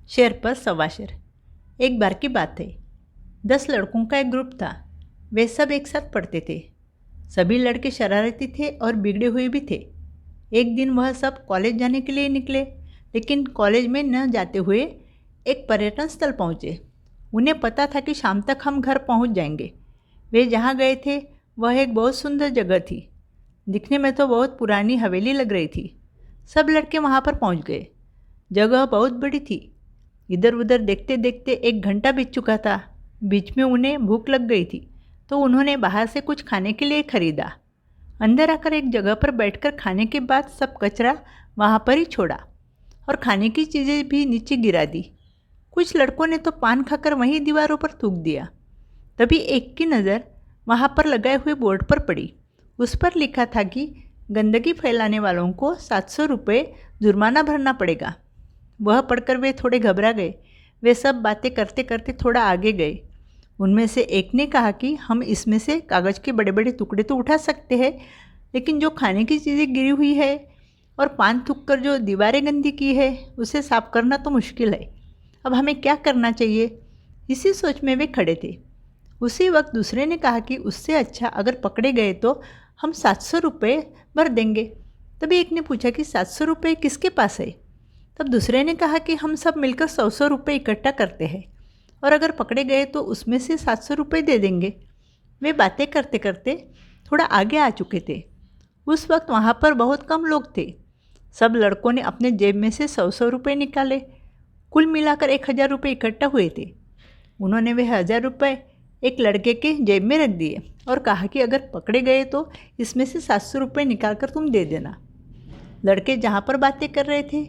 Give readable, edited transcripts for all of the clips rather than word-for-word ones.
शेर पर सवा शेर। एक बार की बात है, 10 लड़कों का एक ग्रुप था। वे सब एक साथ पढ़ते थे। सभी लड़के शरारती थे और बिगड़े हुए भी थे। एक दिन वह सब कॉलेज जाने के लिए निकले, लेकिन कॉलेज में न जाते हुए एक पर्यटन स्थल पहुँचे। उन्हें पता था कि शाम तक हम घर पहुँच जाएंगे। वे जहाँ गए थे वह एक बहुत सुंदर जगह थी। दिखने में तो बहुत पुरानी हवेली लग रही थी। सब लड़के वहाँ पर पहुँच गए। जगह बहुत बड़ी थी। इधर उधर देखते देखते 1 घंटा बीत चुका था। बीच में उन्हें भूख लग गई थी, तो उन्होंने बाहर से कुछ खाने के लिए खरीदा। अंदर आकर एक जगह पर बैठकर खाने के बाद सब कचरा वहाँ पर ही छोड़ा और खाने की चीज़ें भी नीचे गिरा दी। कुछ लड़कों ने तो पान खाकर वहीं दीवारों पर थूक दिया। तभी एक की नज़र वहाँ पर लगाए हुए बोर्ड पर पड़ी। उस पर लिखा था कि गंदगी फैलाने वालों को 700 रुपये जुर्माना भरना पड़ेगा। वह पढ़कर वे थोड़े घबरा गए। वे सब बातें करते करते थोड़ा आगे गए। उनमें से एक ने कहा कि हम इसमें से कागज़ के बड़े बड़े टुकड़े तो उठा सकते हैं, लेकिन जो खाने की चीज़ें गिरी हुई है और पान थूक कर जो दीवारें गंदी की है उसे साफ करना तो मुश्किल है। अब हमें क्या करना चाहिए? इसी सोच में वे खड़े थे। उसी वक्त दूसरे ने कहा कि उससे अच्छा अगर पकड़े गए तो हम 700 रुपये भर देंगे। तभी एक ने पूछा कि 700 रुपये किसके पास है? तब दूसरे ने कहा कि हम सब मिलकर 100 रुपये इकट्ठा करते हैं और अगर पकड़े गए तो उसमें से 700 रुपये दे देंगे। वे बातें करते करते थोड़ा आगे आ चुके थे। उस वक्त वहाँ पर बहुत कम लोग थे। सब लड़कों ने अपने जेब में से 100 रुपये निकाले। कुल मिलाकर 1000 रुपये इकट्ठा हुए थे। उन्होंने वे 1000 रुपये एक लड़के के जेब में रख दिए और कहा कि अगर पकड़े गए तो इसमें से 700 रुपये निकाल कर तुम दे देना। लड़के जहाँ पर बातें कर रहे थे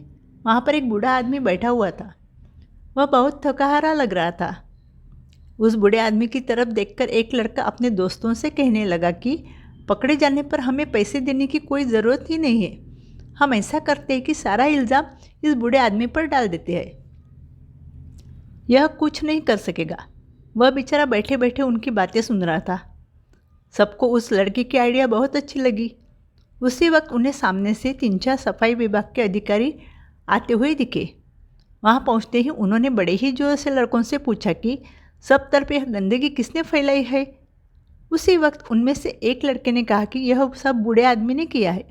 वहाँ पर एक बूढ़ा आदमी बैठा हुआ था। वह बहुत थकाहारा लग रहा था। उस बूढ़े आदमी की तरफ देखकर एक लड़का अपने दोस्तों से कहने लगा कि पकड़े जाने पर हमें पैसे देने की कोई ज़रूरत ही नहीं है। हम ऐसा करते हैं कि सारा इल्ज़ाम इस बूढ़े आदमी पर डाल देते हैं। यह कुछ नहीं कर सकेगा। वह बेचारा बैठे बैठे उनकी बातें सुन रहा था। सबको उस लड़के की आइडिया बहुत अच्छी लगी। उसी वक्त उन्हें सामने से 3-4 सफाई विभाग के अधिकारी आते हुए दिखे। वहाँ पहुँचते ही उन्होंने बड़े ही जोर से लड़कों से पूछा कि सब तरफ यह गंदगी किसने फैलाई है? उसी वक्त उनमें से एक लड़के ने कहा कि यह सब बूढ़े आदमी ने किया है।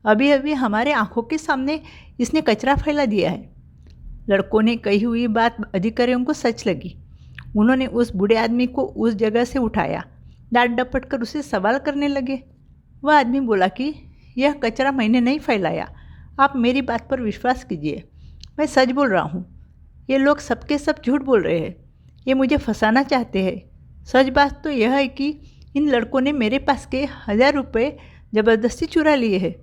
अभी अभी हमारे आंखों के सामने इसने कचरा फैला दिया है। लड़कों ने कही हुई बात अधिकारियों को सच लगी। उन्होंने उस बूढ़े आदमी को उस जगह से उठाया, डांट डपट कर उसे सवाल करने लगे। वह आदमी बोला कि यह कचरा मैंने नहीं फैलाया, आप मेरी बात पर विश्वास कीजिए, मैं सच बोल रहा हूँ। ये लोग सबके सब झूठ बोल रहे हैं, ये मुझे फंसाना चाहते हैं। सच बात तो यह है कि इन लड़कों ने मेरे पास के 1000 रुपये ज़बरदस्ती चुरा लिए हैं।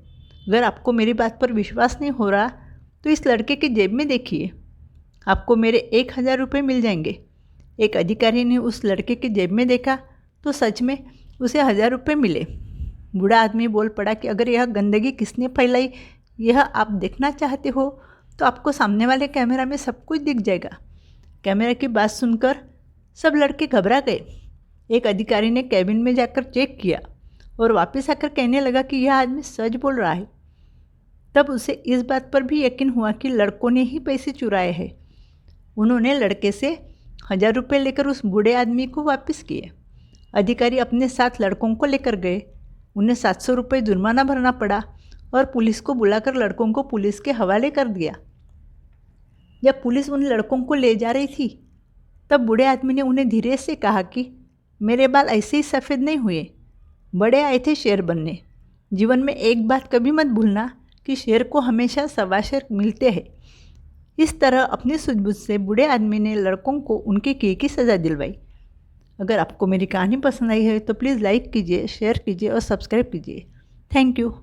अगर आपको मेरी बात पर विश्वास नहीं हो रहा तो इस लड़के की जेब में देखिए, आपको मेरे 1000 रुपये मिल जाएंगे। एक अधिकारी ने उस लड़के की जेब में देखा तो सच में उसे 1000 रुपये मिले। बूढ़ा आदमी बोल पड़ा कि अगर यह गंदगी किसने फैलाई यह आप देखना चाहते हो तो आपको सामने वाले कैमरा में सब कुछ दिख जाएगा। कैमरा की बात सुनकर सब लड़के घबरा गए। एक अधिकारी ने कैबिन में जाकर चेक किया और वापस आकर कहने लगा कि यह आदमी सच बोल रहा है। तब उसे इस बात पर भी यकीन हुआ कि लड़कों ने ही पैसे चुराए हैं। उन्होंने लड़के से 1000 रुपये लेकर उस बूढ़े आदमी को वापस किए। अधिकारी अपने साथ लड़कों को लेकर गए। उन्हें 700 रुपये जुर्माना भरना पड़ा और पुलिस को बुलाकर लड़कों को पुलिस के हवाले कर दिया। जब पुलिस उन लड़कों को ले जा रही थी तब बूढ़े आदमी ने उन्हें धीरे से कहा कि मेरे बाल ऐसे ही सफ़ेद नहीं हुए, बड़े आए थे शेर बनने। जीवन में एक बात कभी मत भूलना कि शेर को हमेशा सवा शेर मिलते हैं। इस तरह अपनी सूझबूझ से बूढ़े आदमी ने लड़कों को उनके किए की सज़ा दिलवाई। अगर आपको मेरी कहानी पसंद आई है तो प्लीज़ लाइक कीजिए, शेयर कीजिए और सब्सक्राइब कीजिए। Thank you.